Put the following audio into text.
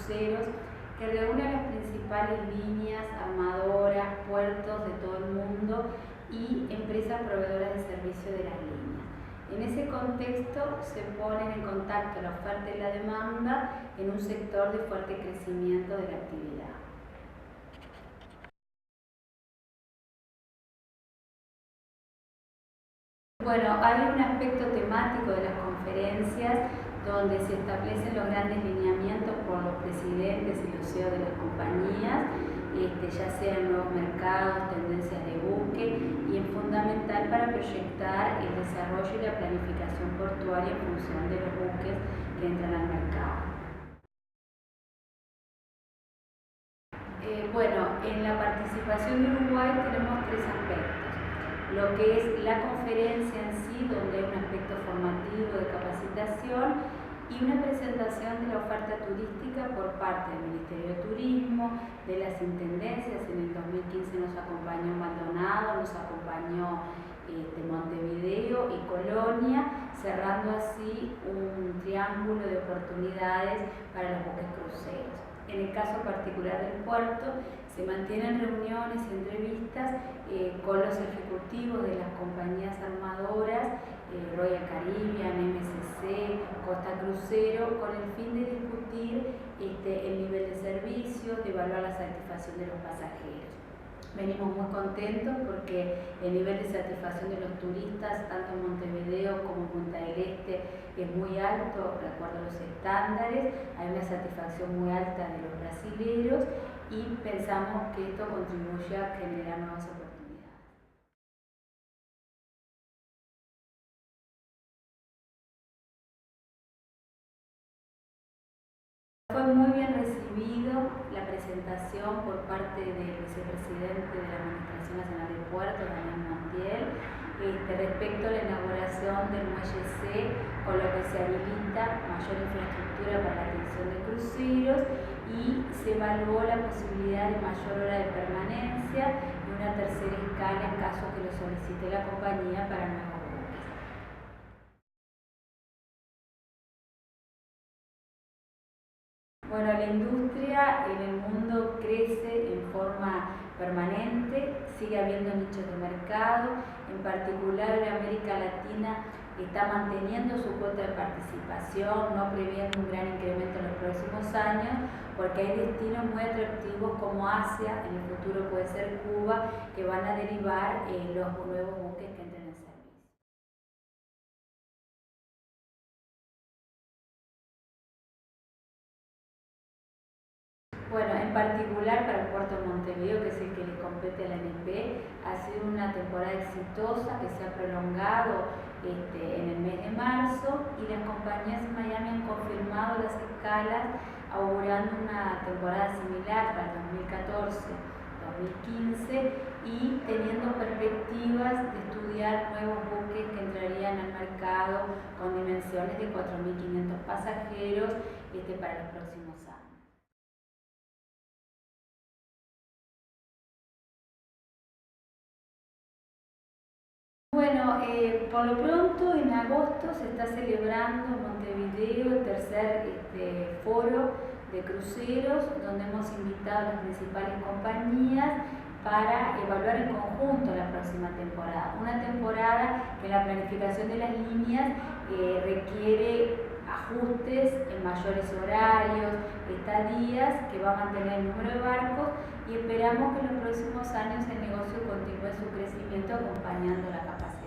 Cruceros, que reúne las principales líneas, armadoras, puertos de todo el mundo y empresas proveedoras de servicio de las líneas. En ese contexto se ponen en contacto la oferta y la demanda en un sector de fuerte crecimiento de la actividad. Bueno, hay un aspecto temático de las conferencias donde se establecen los grandes lineamientos por los presidentes y los CEOs de las compañías, ya sean nuevos mercados, tendencias de buque, y es fundamental para proyectar el desarrollo y la planificación portuaria en función de los buques que entran al mercado. Bueno, en la participación de Uruguay tenemos tres aspectos. Lo que es la conferencia en sí, donde hay un aspecto formativo de capacitación y una presentación de la oferta turística por parte del Ministerio de Turismo, de las intendencias. En el 2015 nos acompañó Maldonado, nos acompañó Montevideo y Colonia, cerrando así un triángulo de oportunidades para los buques cruceros. En el caso particular del puerto, se mantienen reuniones y entrevistas con los ejecutivos de las compañías armadoras, Royal Caribbean, MSC, Costa Crucero, con el fin de discutir el nivel de servicio, de evaluar la satisfacción de los pasajeros. Venimos muy contentos porque el nivel de satisfacción de los turistas, tanto en Montevideo como en Punta del Este, es muy alto de acuerdo a los estándares. Hay una satisfacción muy alta de los brasileños y pensamos que esto contribuye a generar nuevas oportunidades. Fue muy bien recibido la presentación por parte del vicepresidente de la Administración Nacional de Puertos, Daniel Montiel, respecto a la inauguración del muelle C, con lo que se habilita mayor infraestructura para la atención de cruceros y se evaluó la posibilidad de mayor hora de permanencia y una tercera escala en caso que lo solicite la compañía para nuevos buques. Bueno, la industria en el mundo crece en forma permanente, sigue habiendo nichos de mercado, en particular en América Latina está manteniendo su cuota de participación, no previendo un gran incremento en los próximos años, porque hay destinos muy atractivos como Asia, en el futuro puede ser Cuba, que van a derivar los nuevos buques que entren en servicio. Bueno, en particular para el puerto de Montevideo, que es el que le compete a la ANP, ha sido una temporada exitosa que se ha prolongado en el mes de marzo, y las compañías en Miami han confirmado las escalas, augurando una temporada similar para el 2014-2015 y teniendo perspectivas de estudiar nuevos buques que entrarían al mercado con dimensiones de 4.500 pasajeros para los próximos años. Bueno, por lo pronto en agosto se está celebrando en Montevideo el tercer foro de cruceros, donde hemos invitado a las principales compañías para evaluar en conjunto la próxima temporada. Una temporada que en la planificación de las líneas requiere ajustes en mayores horarios, estadías, que va a mantener el número de barcos, y esperamos que en los próximos años el negocio continúe su crecimiento acompañando la capacidad.